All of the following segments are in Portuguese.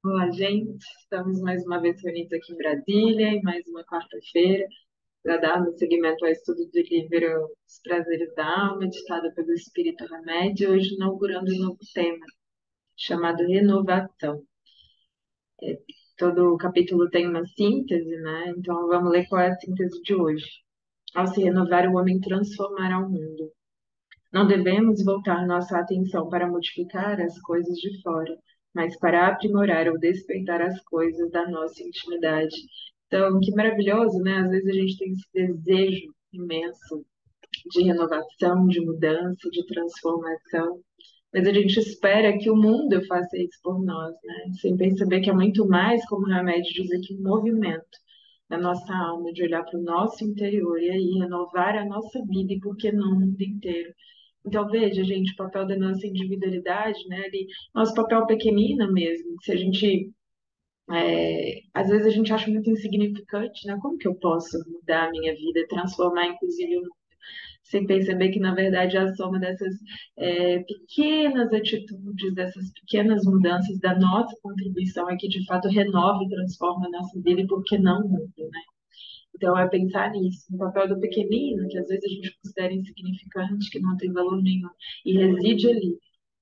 Olá, gente. Estamos mais uma vez reunidos aqui em Brasília, em mais uma quarta-feira, para darmos seguimento ao estudo do livro Os Prazeres da Alma, ditado pelo Espírito Remédio, hoje inaugurando um novo tema, chamado renovação. Todo o capítulo tem uma síntese, né? Então vamos ler qual é a síntese de hoje. Ao se renovar, o homem transformará o mundo. Não devemos voltar nossa atenção para modificar as coisas de fora, mas para aprimorar ou despertar as coisas da nossa intimidade. Então, que maravilhoso, né? Às vezes a gente tem esse desejo imenso de renovação, de mudança, de transformação, mas a gente espera que o mundo faça isso por nós, né? Sem perceber que é muito mais, como o Remédio diz aqui, um movimento da nossa alma, de olhar para o nosso interior e aí renovar a nossa vida e, por que não, o mundo inteiro. Então, veja, gente, o papel da nossa individualidade, né? Ali, nosso papel pequenino mesmo. Se a gente, às vezes a gente acha muito insignificante, né? Como que eu posso mudar a minha vida, transformar, inclusive, o mundo, sem perceber que, na verdade, é a soma dessas pequenas atitudes, dessas pequenas mudanças da nossa contribuição é que, de fato, renova e transforma a nossa vida e, por que não, o mundo, né? Então, é pensar nisso, no papel do pequenino, que às vezes a gente considera insignificante, que não tem valor nenhum, e reside ali.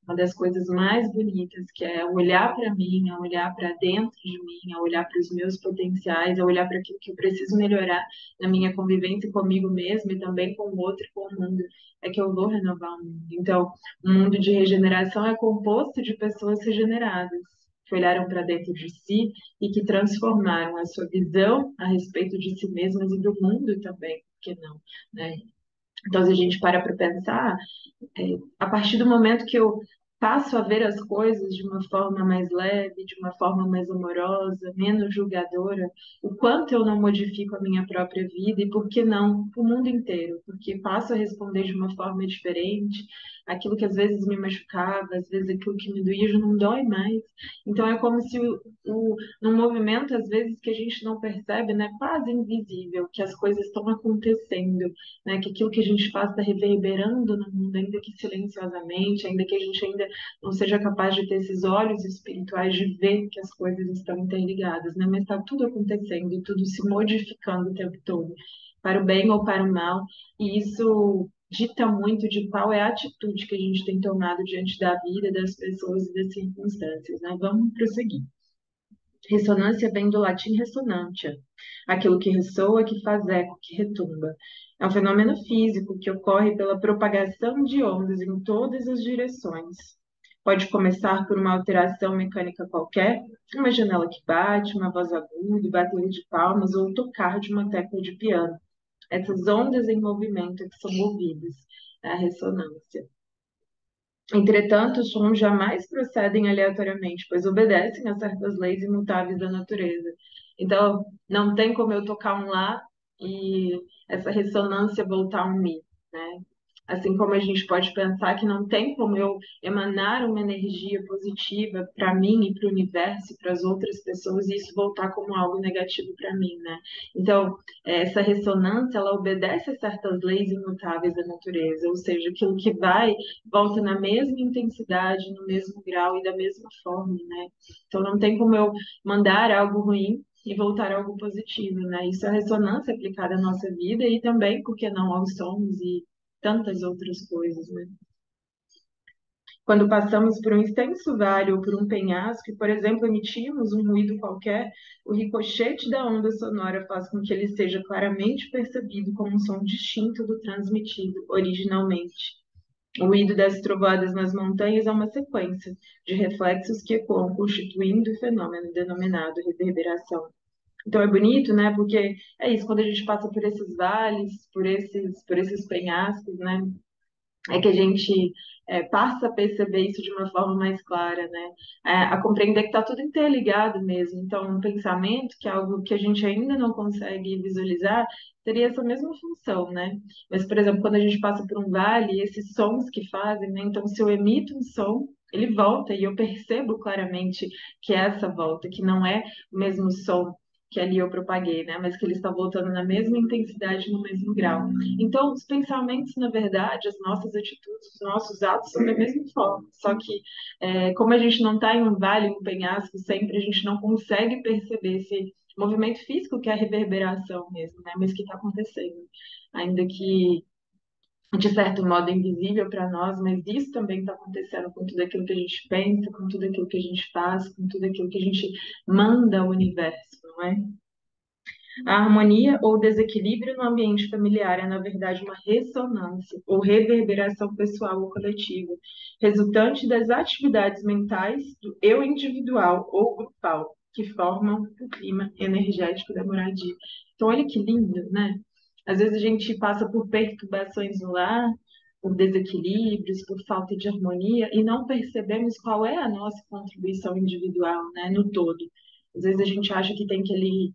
Uma das coisas mais bonitas, que é olhar para mim, é olhar para dentro de mim, é olhar para os meus potenciais, é olhar para aquilo que eu preciso melhorar na minha convivência comigo mesma e também com o outro e com o mundo. É que eu vou renovar o mundo. Então, um mundo de regeneração é composto de pessoas regeneradas, que olharam para dentro de si e que transformaram a sua visão a respeito de si mesmas e do mundo também, por que não, né? Então, se a gente para pensar, a partir do momento que eu passo a ver as coisas de uma forma mais leve, de uma forma mais amorosa, menos julgadora, o quanto eu não modifico a minha própria vida e por que não o mundo inteiro, porque passo a responder de uma forma diferente, aquilo que às vezes me machucava, às vezes aquilo que me doía já não dói mais. Então é como se num movimento às vezes que a gente não percebe, né, quase invisível, que as coisas estão acontecendo, né, que aquilo que a gente faz está reverberando no mundo, ainda que silenciosamente, ainda que a gente ainda não seja capaz de ter esses olhos espirituais de ver que as coisas estão interligadas, né? Mas está tudo acontecendo e tudo se modificando o tempo todo, para o bem ou para o mal, e isso dita muito de qual é a atitude que a gente tem tomado diante da vida, das pessoas e das circunstâncias, né? Vamos prosseguir. Ressonância vem do latim ressonantia, aquilo que ressoa, que faz eco, que retumba. É um fenômeno físico que ocorre pela propagação de ondas em todas as direções. Pode começar por uma alteração mecânica qualquer, uma janela que bate, uma voz aguda, bater de palmas ou tocar de uma tecla de piano. Essas ondas em movimento é que são ouvidas, é a ressonância. Entretanto, os sons jamais procedem aleatoriamente, pois obedecem a certas leis imutáveis da natureza. Então, não tem como eu tocar um lá e essa ressonância voltar um mi, né? Assim como a gente pode pensar que não tem como eu emanar uma energia positiva para mim e para o universo e para as outras pessoas e isso voltar como algo negativo para mim, né? Então, essa ressonância, ela obedece a certas leis imutáveis da natureza, ou seja, aquilo que vai volta na mesma intensidade, no mesmo grau e da mesma forma, né? Então não tem como eu mandar algo ruim e voltar algo positivo, né? Isso é a ressonância aplicada à nossa vida e também, por que não, aos sons e tantas outras coisas, né? Quando passamos por um extenso vale ou por um penhasco e, por exemplo, emitimos um ruído qualquer, o ricochete da onda sonora faz com que ele seja claramente percebido como um som distinto do transmitido originalmente. O ruído das trovoadas nas montanhas é uma sequência de reflexos que ecoam, constituindo o fenômeno denominado reverberação. Então é bonito, né? Porque é isso, quando a gente passa por esses vales, por esses penhascos, né? É que a gente passa a perceber isso de uma forma mais clara, né? A compreender que está tudo interligado mesmo. Então, um pensamento, que é algo que a gente ainda não consegue visualizar, teria essa mesma função, né? Mas, por exemplo, quando a gente passa por um vale, esses sons que fazem, né? Então, se eu emito um som, ele volta e eu percebo claramente que é essa volta, que não é o mesmo som que ali eu propaguei, né? Mas que ele está voltando na mesma intensidade, no mesmo grau. Então, os pensamentos, na verdade, as nossas atitudes, os nossos atos são da mesma forma. Só que, como a gente não está em um vale, em um penhasco, sempre a gente não consegue perceber esse movimento físico que é a reverberação mesmo, né? Mas que está acontecendo. Ainda que de certo modo invisível para nós, mas isso também está acontecendo com tudo aquilo que a gente pensa, com tudo aquilo que a gente faz, com tudo aquilo que a gente manda ao universo, não é? A harmonia ou desequilíbrio no ambiente familiar é, na verdade, uma ressonância ou reverberação pessoal ou coletiva, resultante das atividades mentais do eu individual ou grupal, que formam o clima energético da moradia. Então, olha que lindo, né? Às vezes a gente passa por perturbações no lar, por desequilíbrios, por falta de harmonia, e não percebemos qual é a nossa contribuição individual, né, no todo. Às vezes a gente acha que tem que ali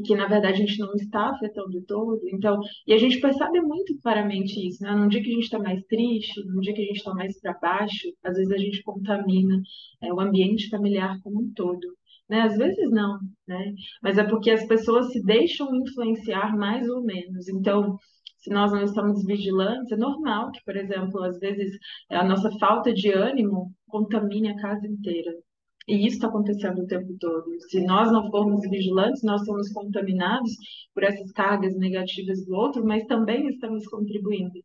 que na verdade a gente não está afetando o todo. Então, e a gente percebe muito claramente isso, né? Num dia que a gente está mais triste, num dia que a gente está mais para baixo, às vezes a gente contamina o ambiente familiar como um todo. Né? Às vezes não, né? Mas é porque as pessoas se deixam influenciar mais ou menos. Então, se nós não estamos vigilantes, é normal que, por exemplo, às vezes a nossa falta de ânimo contamine a casa inteira. E isso está acontecendo o tempo todo. Se nós não formos vigilantes, nós somos contaminados por essas cargas negativas do outro, mas também estamos contribuindo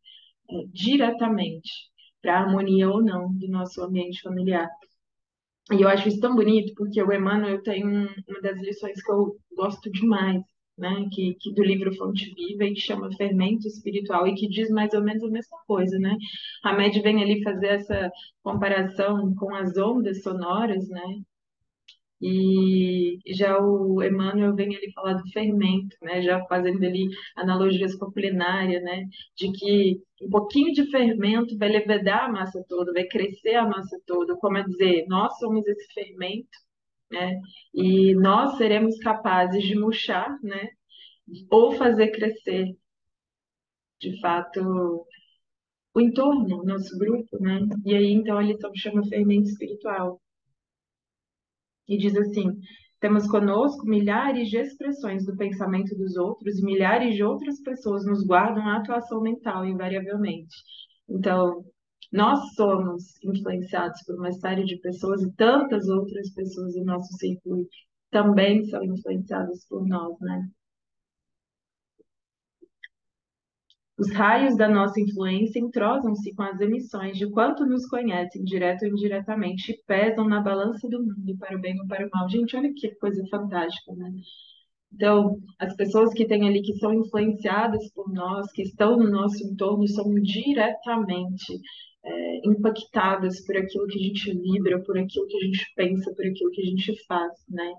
diretamente para a harmonia ou não do nosso ambiente familiar. E eu acho isso tão bonito, porque o Emmanuel tem uma das lições que eu gosto demais, né? Que do livro Fonte Viva, e que chama Fermento Espiritual, e que diz mais ou menos a mesma coisa, né? Hamed vem ali fazer essa comparação com as ondas sonoras, né? E já o Emmanuel vem ali falar do fermento, né? Já fazendo ali analogias com a culinária, né? De que um pouquinho de fermento vai levedar a massa toda, vai crescer a massa toda, como a dizer, nós somos esse fermento, né? E nós seremos capazes de murchar, né? Ou fazer crescer, de fato, o entorno, o nosso grupo, né? E aí, então, a lição chama fermento espiritual. E diz assim: temos conosco milhares de expressões do pensamento dos outros e milhares de outras pessoas nos guardam a atuação mental, invariavelmente. Então, nós somos influenciados por uma série de pessoas e tantas outras pessoas em nosso círculo também são influenciadas por nós, né? Os raios da nossa influência entrosam-se com as emissões de quanto nos conhecem, direto ou indiretamente, e pesam na balança do mundo, para o bem ou para o mal. Gente, olha que coisa fantástica, né? Então, as pessoas que têm ali, que são influenciadas por nós, que estão no nosso entorno, são diretamente impactadas por aquilo que a gente vibra, por aquilo que a gente pensa, por aquilo que a gente faz, né?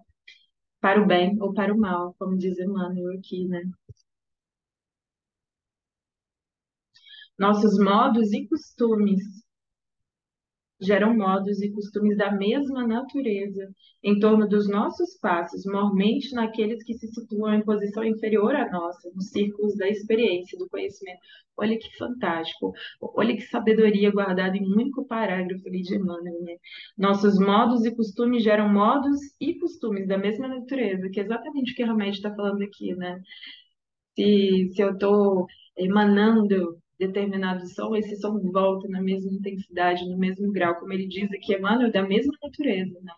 Para o bem ou para o mal, como diz Emmanuel aqui, né? Nossos modos e costumes geram modos e costumes da mesma natureza em torno dos nossos passos, mormente naqueles que se situam em posição inferior à nossa, nos círculos da experiência, do conhecimento. Olha que fantástico, olha que sabedoria guardada em um único parágrafo ali de Emmanuel, né? Nossos modos e costumes geram modos e costumes da mesma natureza, que é exatamente o que a Hamed está falando aqui, né? Se eu estou emanando determinado som, esse som volta na mesma intensidade, no mesmo grau, como ele diz aqui, emana da mesma natureza, né?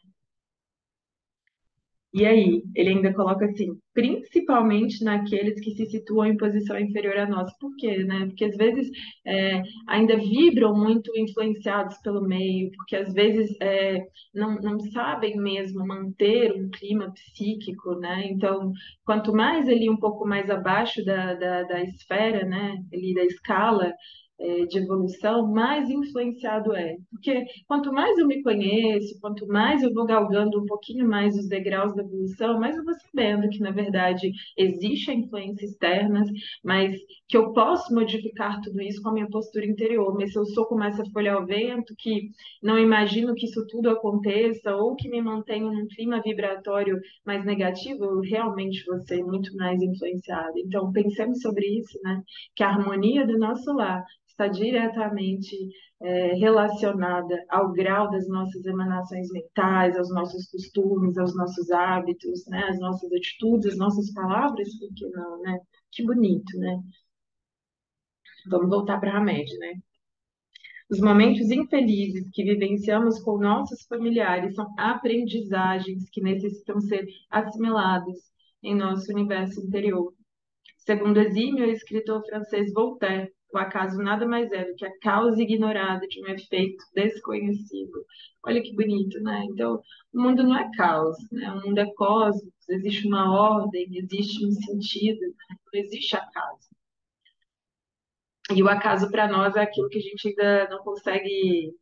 E aí, ele ainda coloca assim, principalmente naqueles que se situam em posição inferior a nós. Por quê, né? Porque às vezes ainda vibram muito influenciados pelo meio, porque às vezes não sabem mesmo manter um clima psíquico, né? Então, quanto mais ali um pouco mais abaixo da esfera, né? Ali da escala, de evolução, mais influenciado é. Porque quanto mais eu me conheço, quanto mais eu vou galgando um pouquinho mais os degraus da evolução, mais eu vou sabendo que, na verdade, existe a influência externa, mas que eu posso modificar tudo isso com a minha postura interior. Mas se eu sou como essa folha ao vento, que não imagino que isso tudo aconteça, ou que me mantenho num clima vibratório mais negativo, eu realmente vou ser muito mais influenciada. Então, pensemos sobre isso, né? Que a harmonia do nosso lar está diretamente relacionada ao grau das nossas emanações mentais, aos nossos costumes, aos nossos hábitos, né? Às nossas atitudes, às nossas palavras, por que não, né? Que bonito, né? Vamos voltar para a Hamed, né? Os momentos infelizes que vivenciamos com nossos familiares são aprendizagens que necessitam ser assimiladas em nosso universo interior. Segundo o exímio escritor francês Voltaire, o acaso nada mais é do que a causa ignorada de um efeito desconhecido. Olha que bonito, né? Então, o mundo não é caos, né? O mundo é cosmos, existe uma ordem, existe um sentido, né? Não existe acaso. E o acaso para nós é aquilo que a gente ainda não consegue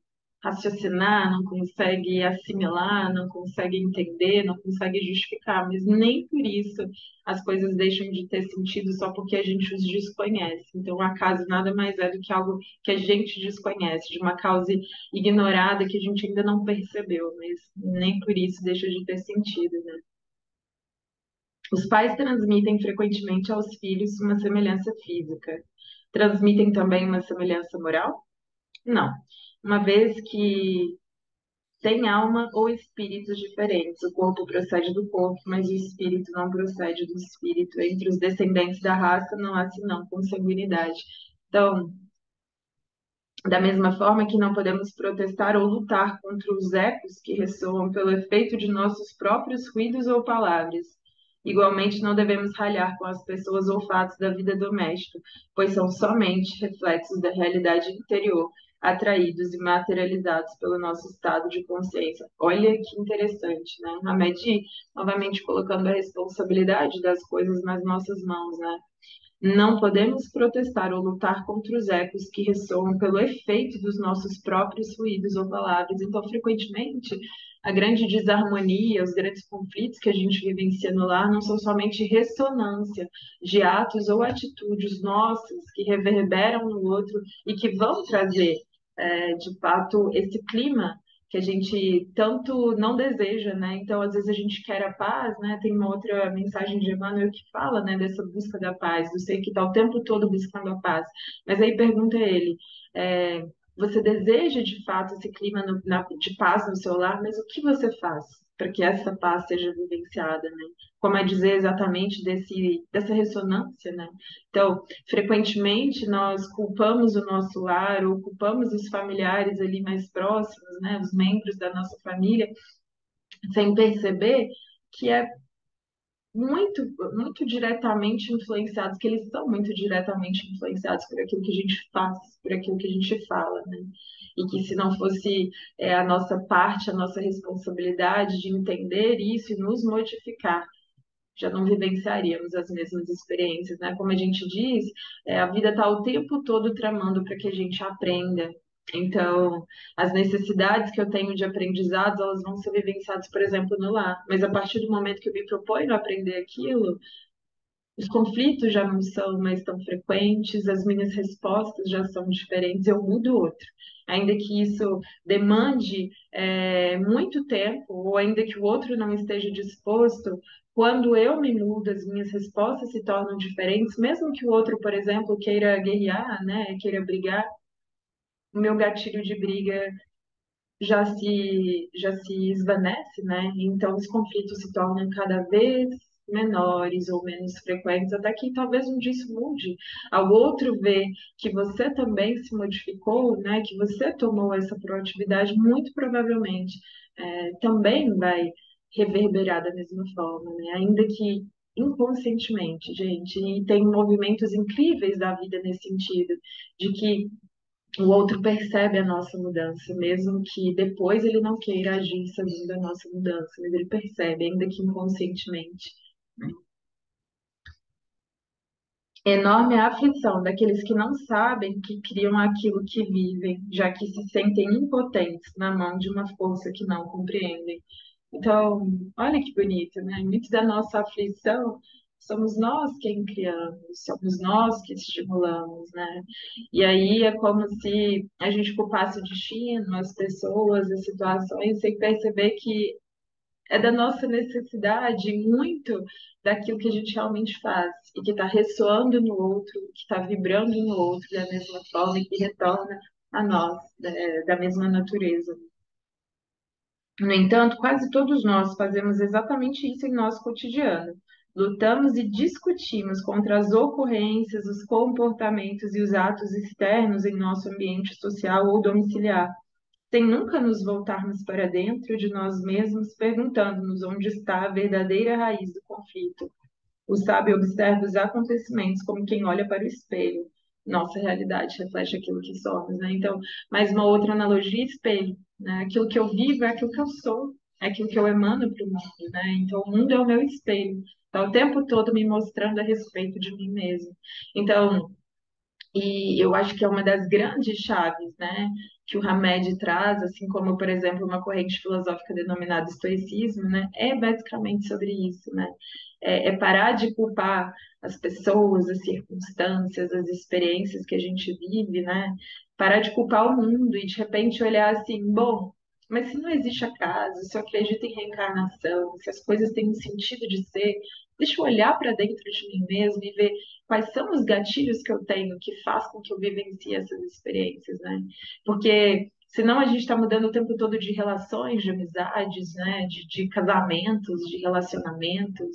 raciocinar, não consegue assimilar, não consegue entender, não consegue justificar, mas nem por isso as coisas deixam de ter sentido só porque a gente os desconhece. Então, o acaso nada mais é do que algo que a gente desconhece, de uma causa ignorada que a gente ainda não percebeu, mas nem por isso deixa de ter sentido, né? Os pais transmitem frequentemente aos filhos uma semelhança física. Transmitem também uma semelhança moral? Não. Uma vez que tem alma ou espíritos diferentes. O corpo procede do corpo, mas o espírito não procede do espírito. Entre os descendentes da raça não há senão consanguinidade. Então, da mesma forma que não podemos protestar ou lutar contra os ecos que ressoam pelo efeito de nossos próprios ruídos ou palavras. Igualmente, não devemos ralhar com as pessoas ou fatos da vida doméstica, pois são somente reflexos da realidade interior, atraídos e materializados pelo nosso estado de consciência. Olha que interessante, né? Hamed, novamente colocando a responsabilidade das coisas nas nossas mãos, né? Não podemos protestar ou lutar contra os ecos que ressoam pelo efeito dos nossos próprios ruídos ou palavras. Então, frequentemente, a grande desarmonia, os grandes conflitos que a gente vivencia no lar não são somente ressonância de atos ou atitudes nossas que reverberam no outro e que vão trazer, de fato, esse clima que a gente tanto não deseja, né? Então, às vezes a gente quer a paz, né? Tem uma outra mensagem de Emmanuel que fala, né, dessa busca da paz, do ser que está o tempo todo buscando a paz. Mas aí pergunta ele, é, você deseja de fato esse clima de paz no seu lar, mas o que você faz para que essa paz seja vivenciada, né? Como é dizer exatamente dessa ressonância, né? Então, frequentemente nós culpamos o nosso lar ou culpamos os familiares ali mais próximos, né, os membros da nossa família, sem perceber que é muito diretamente influenciados, que eles são muito diretamente influenciados por aquilo que a gente faz, por aquilo que a gente fala, né? E que se não fosse a nossa parte, a nossa responsabilidade de entender isso e nos modificar, já não vivenciaríamos as mesmas experiências, né? Como a gente diz, a vida está o tempo todo tramando para que a gente aprenda. Então, as necessidades que eu tenho de aprendizados, elas vão ser vivenciadas, por exemplo, no lar. Mas a partir do momento que eu me proponho a aprender aquilo, os conflitos já não são mais tão frequentes, as minhas respostas já são diferentes, eu mudo outro. Ainda que isso demande muito tempo, ou ainda que o outro não esteja disposto, quando eu me mudo, as minhas respostas se tornam diferentes, mesmo que o outro, por exemplo, queira guerrear, né, queira brigar, o meu gatilho de briga já se esvanece, né? Então os conflitos se tornam cada vez menores ou menos frequentes, até que talvez um dia isso mude. Ao outro ver que você também se modificou, né? Que você tomou essa proatividade, muito provavelmente também vai reverberar da mesma forma, né? Ainda que inconscientemente, gente. E tem movimentos incríveis da vida nesse sentido, de que o outro percebe a nossa mudança, mesmo que depois ele não queira agir segundo a nossa mudança, mas ele percebe, ainda que inconscientemente. Né? Enorme é a aflição daqueles que não sabem que criam aquilo que vivem, já que se sentem impotentes na mão de uma força que não compreendem. Então, olha que bonito, né? Muito da nossa aflição somos nós quem criamos, somos nós que estimulamos, né? E aí é como se a gente culpasse o destino, as pessoas, as situações, sem perceber que é da nossa necessidade, muito daquilo que a gente realmente faz e que está ressoando no outro, que está vibrando no outro da mesma forma e que retorna a nós, da mesma natureza. No entanto, quase todos nós fazemos exatamente isso em nosso cotidiano. Lutamos e discutimos contra as ocorrências, os comportamentos e os atos externos em nosso ambiente social ou domiciliar, sem nunca nos voltarmos para dentro de nós mesmos, perguntando-nos onde está a verdadeira raiz do conflito. O sábio observa os acontecimentos como quem olha para o espelho. Nossa realidade reflete aquilo que somos, né? Então, mais uma outra analogia, espelho, né? Aquilo que eu vivo é aquilo que eu sou, é aquilo que eu emano para o mundo, né? Então, o mundo é o meu espelho. Está o tempo todo me mostrando a respeito de mim mesmo. Então, e eu acho que é uma das grandes chaves, né, que o Hamed traz, assim como, por exemplo, uma corrente filosófica denominada estoicismo, né, é basicamente sobre isso, né? É parar de culpar as pessoas, as circunstâncias, as experiências que a gente vive, né? Parar de culpar o mundo e de repente olhar assim, bom, mas se não existe acaso, se eu acredito em reencarnação, se as coisas têm um sentido de ser, deixa eu olhar para dentro de mim mesmo e ver quais são os gatilhos que eu tenho que faz com que eu vivencie essas experiências, né? Porque senão a gente está mudando o tempo todo de relações, de amizades, né? De casamentos, de relacionamentos,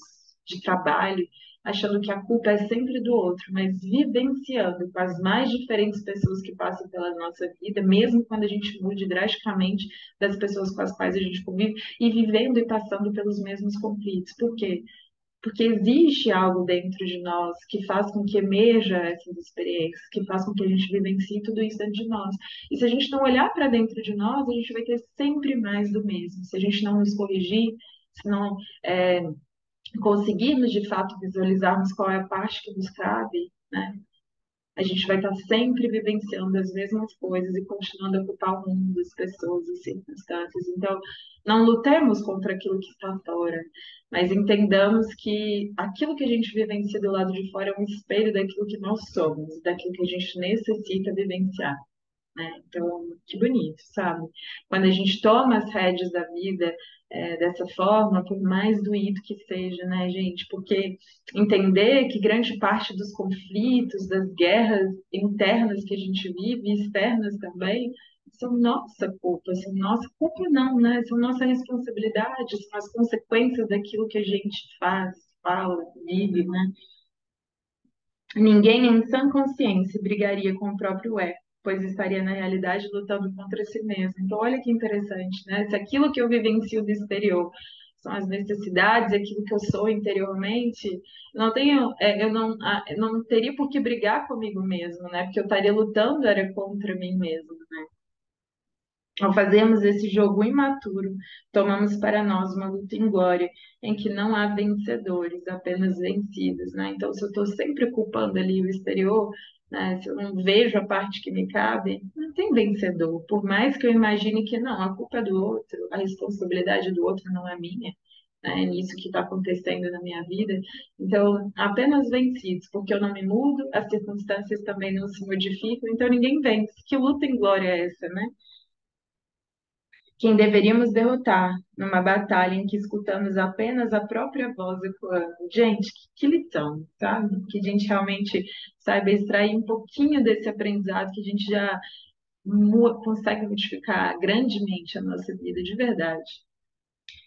de trabalho, achando que a culpa é sempre do outro, mas vivenciando com as mais diferentes pessoas que passam pela nossa vida, mesmo quando a gente mude drasticamente das pessoas com as quais a gente convive, e vivendo e passando pelos mesmos conflitos. Por quê? Porque existe algo dentro de nós que faz com que emerja essas experiências, que faz com que a gente vivencie tudo isso dentro de nós. E se a gente não olhar para dentro de nós, a gente vai ter sempre mais do mesmo. Se a gente não nos corrigir, se não conseguirmos de fato visualizarmos qual é a parte que nos cabe, né? A gente vai estar sempre vivenciando as mesmas coisas e continuando a ocupar o mundo, as pessoas, as circunstâncias. Então, não lutemos contra aquilo que está fora, mas entendamos que aquilo que a gente vivencia do lado de fora é um espelho daquilo que nós somos, daquilo que a gente necessita vivenciar, né? Então, que bonito, sabe? Quando a gente toma as rédeas da vida dessa forma, por mais doído que seja, né, gente? Porque entender que grande parte dos conflitos, das guerras internas que a gente vive, e externas também, são nossa culpa, são nossa culpa não, né? São nossa responsabilidade, são as consequências daquilo que a gente faz, fala, vive, né? Ninguém em sã consciência brigaria com o próprio ego, pois estaria na realidade lutando contra si mesmo. Então, olha que interessante, né? Se aquilo que eu vivencio do exterior são as necessidades, aquilo que eu sou interiormente, não tenho, eu não teria por que brigar comigo mesmo, né? Porque eu estaria lutando era contra mim mesmo. Ao fazermos esse jogo imaturo, tomamos para nós uma luta inglória, em que não há vencedores, apenas vencidos, né? Então, se eu estou sempre culpando ali o exterior, né? Se eu não vejo a parte que me cabe, não tem vencedor. Por mais que eu imagine que não, a culpa é do outro, a responsabilidade do outro não é minha, né? É nisso que está acontecendo na minha vida. Então, apenas vencidos, porque eu não me mudo, as circunstâncias também não se modificam, então ninguém vence. Que luta inglória é essa, né? Quem deveríamos derrotar numa batalha em que escutamos apenas a própria voz ecoando. Gente, que lição, sabe? Que a gente realmente saiba extrair um pouquinho desse aprendizado, que a gente já consegue modificar grandemente a nossa vida, de verdade.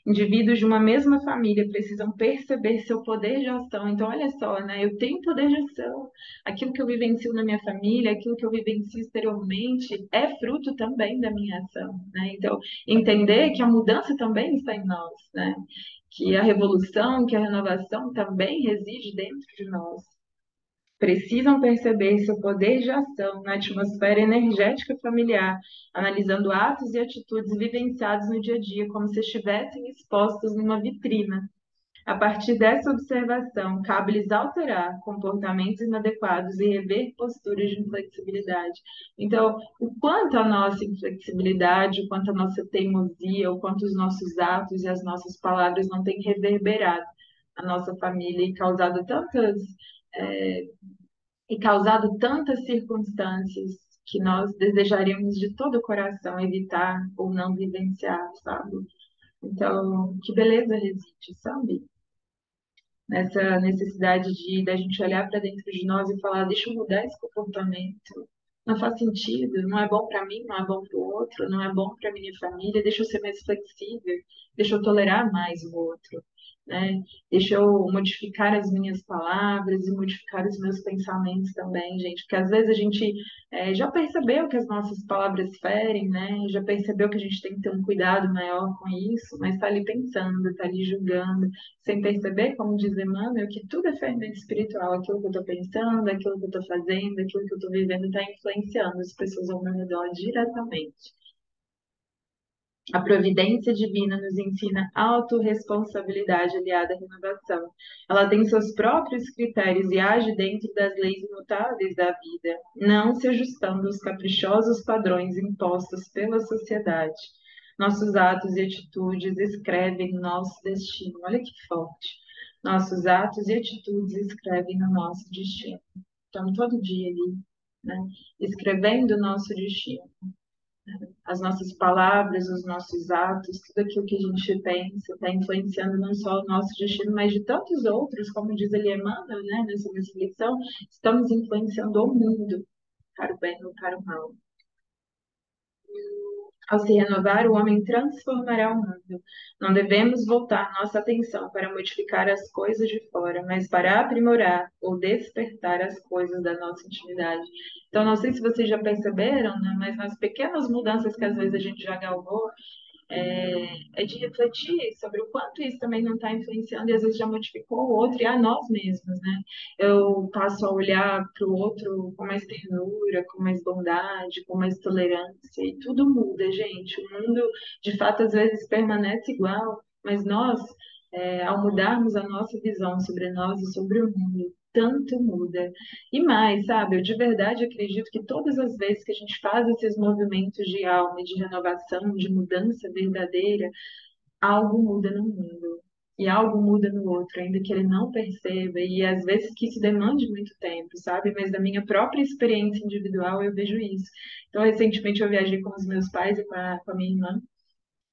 Indivíduos de uma mesma família precisam perceber seu poder de ação. Então, olha só, né? Eu tenho poder de ação. Aquilo que eu vivencio na minha família, aquilo que eu vivencio exteriormente, é fruto também da minha ação, né? Então, entender que a mudança também está em nós, né? Que a revolução, que a renovação também reside dentro de nós. Precisam perceber seu poder de ação na atmosfera energética familiar, analisando atos e atitudes vivenciados no dia a dia, como se estivessem expostos numa vitrina. A partir dessa observação, cabe-lhes alterar comportamentos inadequados e rever posturas de inflexibilidade. Então, o quanto a nossa inflexibilidade, o quanto a nossa teimosia, o quanto os nossos atos e as nossas palavras não têm reverberado a nossa família e causado é, tantas circunstâncias que nós desejaríamos de todo o coração evitar ou não vivenciar, sabe? Então, que beleza reside, sabe? Nessa necessidade de da gente olhar para dentro de nós e falar, deixa eu mudar esse comportamento. Não faz sentido, não é bom para mim, não é bom para o outro, não é bom para minha família. Deixa eu ser mais flexível, deixa eu tolerar mais o outro, né? Deixa eu modificar as minhas palavras e modificar os meus pensamentos também, gente, porque às vezes a gente já percebeu que as nossas palavras ferem, né? Já percebeu que a gente tem que ter um cuidado maior com isso, mas está ali pensando, está ali julgando sem perceber, como diz Emmanuel, que tudo é fermento espiritual. Aquilo que eu estou pensando, aquilo que eu estou fazendo, aquilo que eu estou vivendo está influenciando as pessoas ao meu redor diretamente. A providência divina nos ensina autorresponsabilidade aliada à renovação. Ela tem seus próprios critérios e age dentro das leis imutáveis da vida, não se ajustando aos caprichosos padrões impostos pela sociedade. Nossos atos e atitudes escrevem nosso destino. Olha que forte. Nossos atos e atitudes escrevem o nosso destino. Então, todo dia ali, né, escrevendo o nosso destino, as nossas palavras, os nossos atos, tudo aquilo que a gente pensa está influenciando não só o nosso destino, mas de tantos outros, como diz ali Emmanuel, né, nessa lição, estamos influenciando o mundo para o bem ou para o mal. Ao se renovar, o homem transformará o mundo. Não devemos voltar nossa atenção para modificar as coisas de fora, mas para aprimorar ou despertar as coisas da nossa intimidade. Então, não sei se vocês já perceberam, né, mas nas pequenas mudanças que às vezes a gente já galgou, é de refletir sobre o quanto isso também não está influenciando e às vezes já modificou o outro e a nós mesmos, né? Eu passo a olhar para o outro com mais ternura, com mais bondade, com mais tolerância e tudo muda, gente. O mundo, de fato, às vezes permanece igual, mas nós, ao mudarmos a nossa visão sobre nós e sobre o mundo, tanto muda. E mais, sabe, eu de verdade acredito que todas as vezes que a gente faz esses movimentos de alma, e de renovação, de mudança verdadeira, algo muda no mundo. E algo muda no outro, ainda que ele não perceba, e às vezes que isso demande muito tempo, sabe? Mas da minha própria experiência individual eu vejo isso. Então, recentemente eu viajei com os meus pais e com a minha irmã.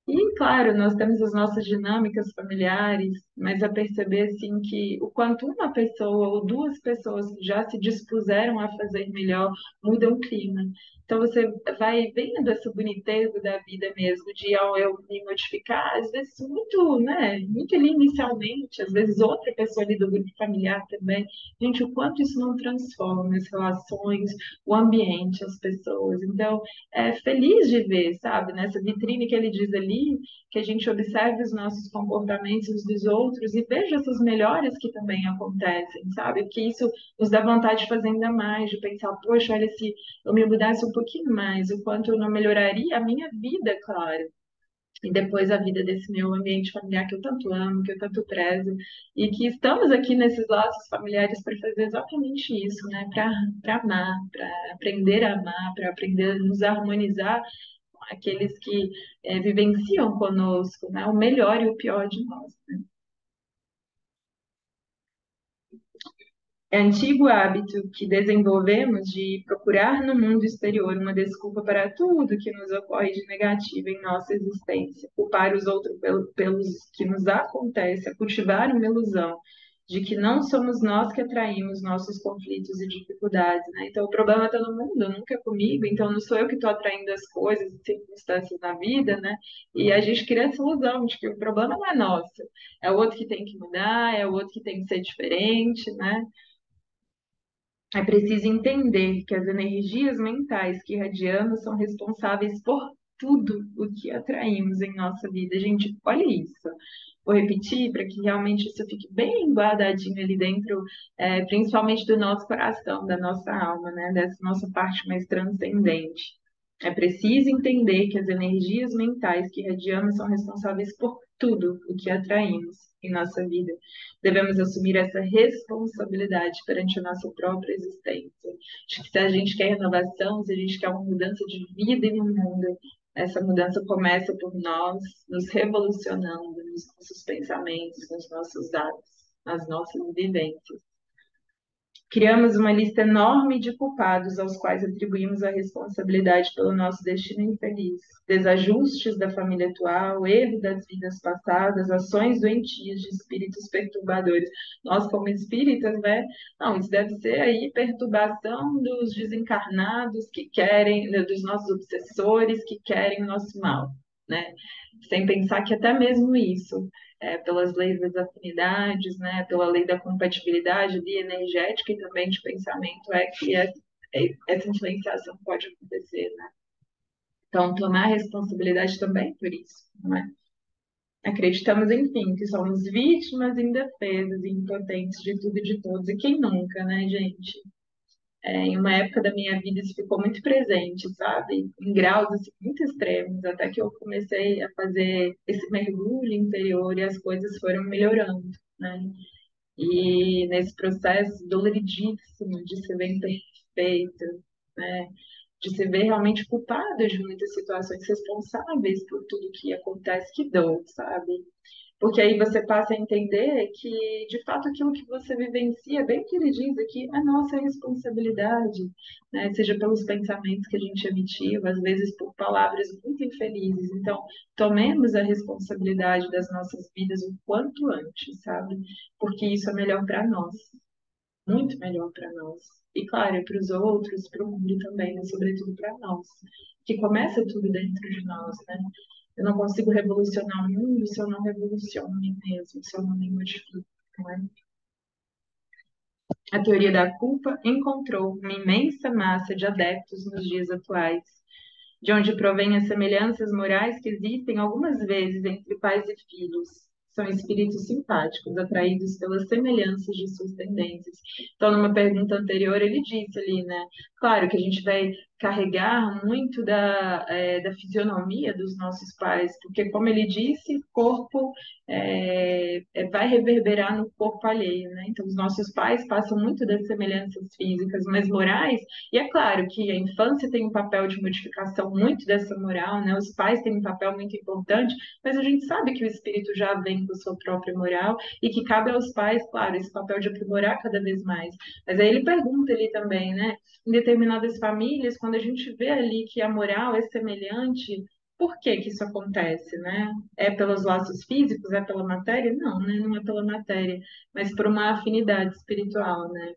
E, claro, nós temos as nossas dinâmicas familiares, mas a perceber, assim, que o quanto uma pessoa ou duas pessoas já se dispuseram a fazer melhor, muda o clima. Então, você vai vendo essa boniteza da vida mesmo, de ao eu me modificar, às vezes muito, né, muito ali inicialmente, às vezes outra pessoa ali do grupo familiar também. Gente, o quanto isso não transforma as relações, o ambiente, as pessoas. Então, feliz de ver, sabe, nessa vitrine que ele diz ali, que a gente observe os nossos comportamentos os dos outros e veja essas melhores que também acontecem, sabe? Porque isso nos dá vontade de fazer ainda mais, de pensar, poxa, olha, se eu me mudasse um pouquinho mais, o quanto eu não melhoraria a minha vida, claro. E depois a vida desse meu ambiente familiar que eu tanto amo, que eu tanto prezo, e que estamos aqui nesses laços familiares para fazer exatamente isso, né? Para amar, para aprender a amar, para aprender a nos harmonizar com aqueles que vivenciam conosco, né? O melhor e o pior de nós. É antigo hábito que desenvolvemos de procurar no mundo exterior uma desculpa para tudo que nos ocorre de negativo em nossa existência, culpar os outros pelos que nos acontece, a cultivar uma ilusão de que não somos nós que atraímos nossos conflitos e dificuldades, né? Então o problema está no mundo, nunca é comigo, então não sou eu que estou atraindo as coisas e circunstâncias na vida, né? E a gente cria essa ilusão de que o problema não é nosso, é o outro que tem que mudar, é o outro que tem que ser diferente, né? É preciso entender que as energias mentais que irradiamos são responsáveis por tudo o que atraímos em nossa vida. Gente, olha isso. Vou repetir para que realmente isso fique bem guardadinho ali dentro, principalmente do nosso coração, da nossa alma, né? Dessa nossa parte mais transcendente. É preciso entender que as energias mentais que irradiamos são responsáveis por tudo o que atraímos em nossa vida. Devemos assumir essa responsabilidade perante a nossa própria existência. Acho que se a gente quer renovação, se a gente quer uma mudança de vida e no mundo, essa mudança começa por nós, nos revolucionando nos nossos pensamentos, nos nossos atos, nas nossas vivências. Criamos uma lista enorme de culpados aos quais atribuímos a responsabilidade pelo nosso destino infeliz. Desajustes da família atual, erro das vidas passadas, ações doentias de espíritos perturbadores. Nós, como espíritas, né? Não, isso deve ser aí perturbação dos desencarnados que querem, né, dos nossos obsessores que querem o nosso mal, né? Sem pensar que até mesmo isso pelas leis das afinidades, né, pela lei da compatibilidade ali, energética e também de pensamento, essa influenciação pode acontecer, né? Então, tomar responsabilidade também por isso, não é? Acreditamos, enfim, que somos vítimas indefesas e impotentes de tudo e de todos, e quem nunca, né, gente? Em uma época da minha vida isso ficou muito presente, sabe? Em graus assim, muito extremos, até que eu comecei a fazer esse mergulho interior e as coisas foram melhorando, né? E nesse processo doloridíssimo de se ver imperfeita, né? De se ver realmente culpada de muitas situações responsáveis por tudo que acontece, que dor, sabe? Porque aí você passa a entender que, de fato, aquilo que você vivencia, bem que ele diz aqui, é nossa responsabilidade, né? Seja pelos pensamentos que a gente emitiu, às vezes por palavras muito infelizes. Então, tomemos a responsabilidade das nossas vidas o quanto antes, sabe? Porque isso é melhor para nós, muito melhor para nós. E, claro, para os outros, para o mundo também, mas sobretudo para nós, que começa tudo dentro de nós, né? Eu não consigo revolucionar o mundo se eu não revoluciono a mim mesmo, se eu não me modifico, não é? A teoria da culpa encontrou uma imensa massa de adeptos nos dias atuais, de onde provêm as semelhanças morais que existem algumas vezes entre pais e filhos. São espíritos simpáticos, atraídos pelas semelhanças de suas tendências. Então, numa pergunta anterior, ele disse ali, né? Claro que a gente vai carregar muito da fisionomia dos nossos pais, porque, como ele disse, corpo vai reverberar no corpo alheio, né? Então, os nossos pais passam muito das semelhanças físicas, mas morais e é claro que a infância tem um papel de modificação muito dessa moral, né? Os pais têm um papel muito importante, mas a gente sabe que o espírito já vem com sua própria moral e que cabe aos pais, claro, esse papel de aprimorar cada vez mais. Mas aí ele pergunta ali também, né? Em determinadas famílias, quando a gente vê ali que a moral é semelhante, por que que isso acontece, né? É pelos laços físicos, é pela matéria? Não, né? Não é pela matéria, mas por uma afinidade espiritual, né?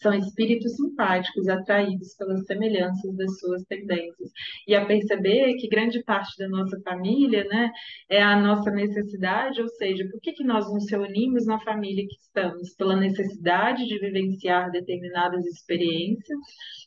São espíritos simpáticos, atraídos pelas semelhanças das suas tendências. E a perceber que grande parte da nossa família, né, é a nossa necessidade, ou seja, por que que nós nos reunimos na família que estamos? Pela necessidade de vivenciar determinadas experiências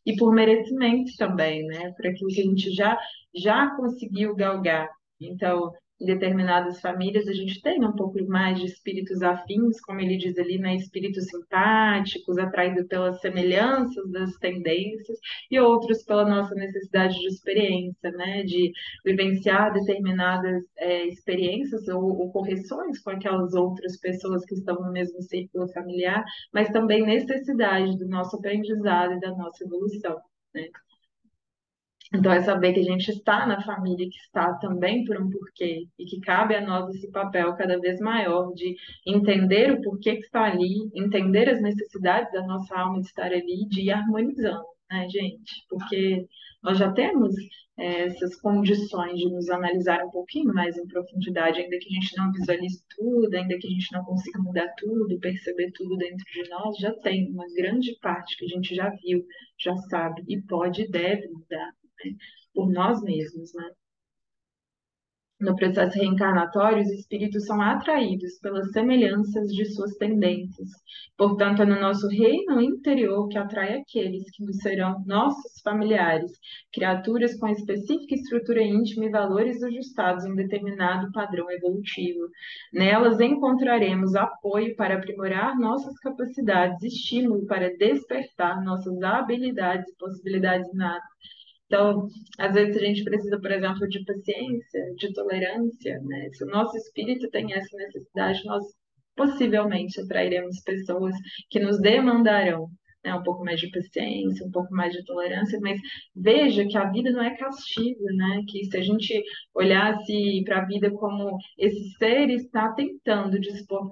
e por merecimento também, né, por aquilo que a gente já conseguiu galgar. Então, em determinadas famílias a gente tem um pouco mais de espíritos afins, como ele diz ali, né, espíritos simpáticos, atraídos pelas semelhanças das tendências, e outros pela nossa necessidade de experiência, né, de vivenciar determinadas experiências ou correções com aquelas outras pessoas que estão no mesmo círculo familiar, mas também necessidade do nosso aprendizado e da nossa evolução, né? Então, é saber que a gente está na família, que está também por um porquê, e que cabe a nós esse papel cada vez maior de entender o porquê que está ali, entender as necessidades da nossa alma de estar ali, de ir harmonizando, né, gente? Porque nós já temos essas condições de nos analisar um pouquinho mais em profundidade, ainda que a gente não visualize tudo, ainda que a gente não consiga mudar tudo, perceber tudo dentro de nós, já tem uma grande parte que a gente já viu, já sabe, e pode e deve mudar, né, por nós mesmos, né? No processo reencarnatório, os espíritos são atraídos pelas semelhanças de suas tendências. Portanto, é no nosso reino interior que atrai aqueles que nos serão nossos familiares, criaturas com específica estrutura íntima e valores ajustados em determinado padrão evolutivo. Nelas encontraremos apoio para aprimorar nossas capacidades, estímulo para despertar nossas habilidades e possibilidades inatas. Então, às vezes a gente precisa, por exemplo, de paciência, de tolerância, né? Se o nosso espírito tem essa necessidade, nós possivelmente atrairemos pessoas que nos demandarão, né? Um pouco mais de paciência, um pouco mais de tolerância, mas veja que a vida não é castigo, né? Que se a gente olhasse para a vida como esse ser está tentando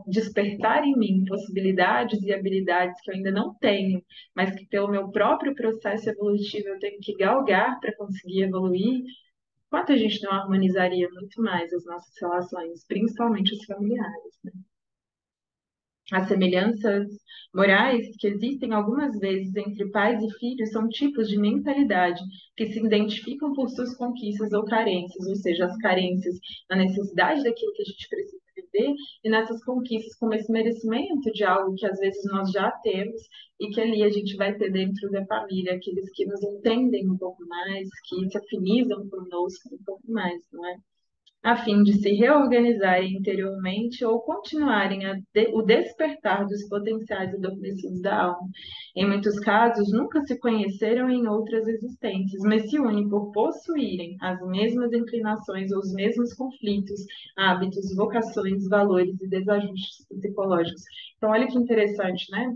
despertar em mim possibilidades e habilidades que eu ainda não tenho, mas que pelo meu próprio processo evolutivo eu tenho que galgar para conseguir evoluir, quanto a gente não harmonizaria muito mais as nossas relações, principalmente as familiares, né? As semelhanças morais que existem algumas vezes entre pais e filhos são tipos de mentalidade que se identificam por suas conquistas ou carências, ou seja, as carências na necessidade daquilo que a gente precisa viver e nessas conquistas como esse merecimento de algo que às vezes nós já temos e que ali a gente vai ter dentro da família, aqueles que nos entendem um pouco mais, que se afinizam conosco um pouco mais, não é? A fim de se reorganizarem interiormente ou continuarem o despertar dos potenciais adormecidos da alma. Em muitos casos, nunca se conheceram em outras existências, mas se unem por possuírem as mesmas inclinações ou os mesmos conflitos, hábitos, vocações, valores e desajustes psicológicos. Então, olha que interessante, né?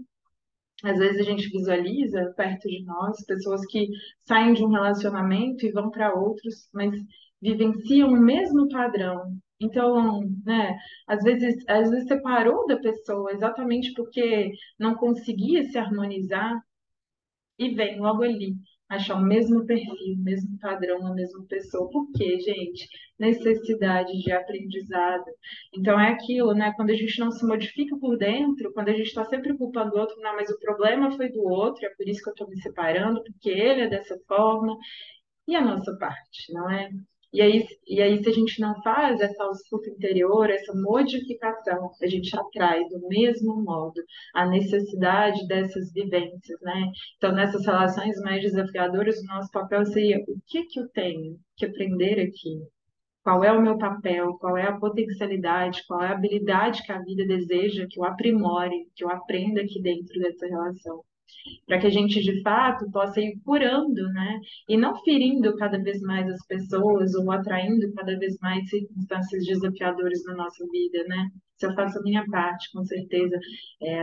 Às vezes a gente visualiza perto de nós pessoas que saem de um relacionamento e vão para outros, mas vivenciam o mesmo padrão. Então, né, às vezes separou da pessoa exatamente porque não conseguia se harmonizar e vem logo ali achar o mesmo perfil, o mesmo padrão, a mesma pessoa. Por quê, gente? Necessidade de aprendizado. Então é aquilo, né? Quando a gente não se modifica por dentro, quando a gente está sempre culpando o outro, não, mas o problema foi do outro, é por isso que eu estou me separando, porque ele é dessa forma, e a nossa parte, não é? Se a gente não faz essa ausculta interior, essa modificação, a gente atrai do mesmo modo a necessidade dessas vivências, né? Então, nessas relações mais desafiadoras, o nosso papel seria o que que eu tenho que aprender aqui? Qual é o meu papel? Qual é a potencialidade? Qual é a habilidade que a vida deseja que eu aprimore, que eu aprenda aqui dentro dessa relação? Para que a gente de fato possa ir curando, né? E não ferindo cada vez mais as pessoas ou atraindo cada vez mais circunstâncias desafiadoras na nossa vida, né? Se eu faço a minha parte, com certeza,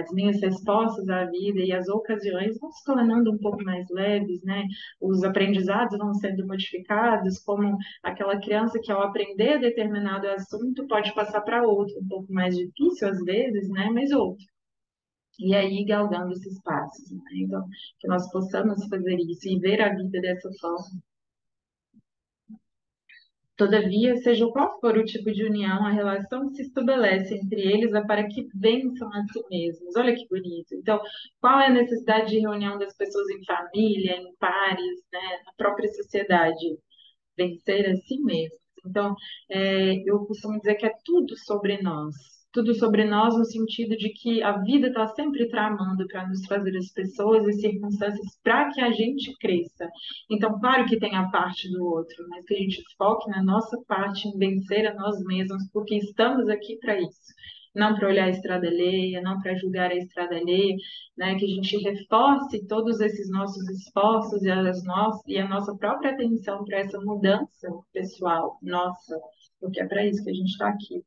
as minhas respostas à vida e as ocasiões vão se tornando um pouco mais leves, né? Os aprendizados vão sendo modificados, como aquela criança que ao aprender determinado assunto pode passar para outro, um pouco mais difícil às vezes, né? Mas outro. E aí, galgando esses passos, né? Então, que nós possamos fazer isso e ver a vida dessa forma. Todavia, seja qual for o tipo de união, a relação que se estabelece entre eles é para que vençam a si mesmos. Olha que bonito. Então, qual é a necessidade de reunião das pessoas em família, em pares, né, na própria sociedade? Vencer a si mesmos. Então, eu costumo dizer que é tudo sobre nós. Tudo sobre nós no sentido de que a vida está sempre tramando para nos fazer as pessoas e circunstâncias para que a gente cresça. Então, claro que tem a parte do outro, mas que a gente foque na nossa parte, em vencer a nós mesmos, porque estamos aqui para isso. Não para olhar a estrada alheia, não para julgar a estrada alheia, né, que a gente reforce todos esses nossos esforços e a nossa própria atenção para essa mudança pessoal nossa, porque é para isso que a gente está aqui.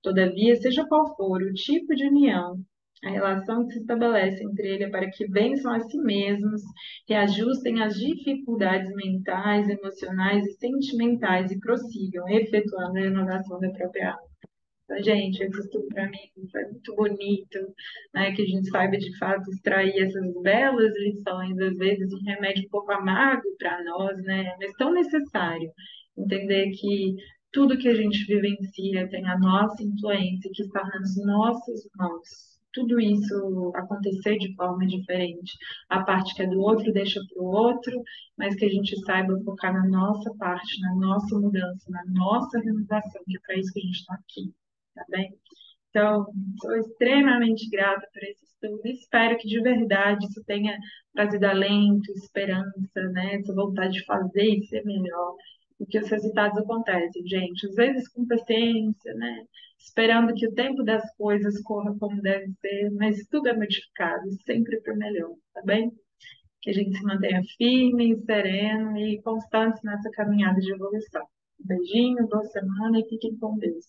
Todavia, seja qual for o tipo de união, a relação que se estabelece entre ele é para que vençam a si mesmos, reajustem as dificuldades mentais, emocionais e sentimentais e prossigam, efetuando a renovação da própria alma. Então, gente, esse estudo para mim foi muito bonito, né? Que a gente saiba de fato extrair essas belas lições, às vezes um remédio um pouco amargo para nós, né? Mas tão necessário. Entender que tudo que a gente vivencia tem a nossa influência, que está nas nossas mãos. Tudo isso acontecer de forma diferente. A parte que é do outro deixa para o outro, mas que a gente saiba focar na nossa parte, na nossa mudança, na nossa renovação, que é para isso que a gente está aqui, tá bem? Então, sou extremamente grata por esse estudo. Espero que de verdade isso tenha trazido alento, esperança, né? Essa vontade de fazer e ser melhor. E que os resultados acontecem, gente. Às vezes com paciência, né? Esperando que o tempo das coisas corra como deve ser, mas tudo é modificado, sempre para o melhor, tá bem? Que a gente se mantenha firme, sereno e constante nessa caminhada de evolução. Um beijinho, boa semana e fiquem com Deus.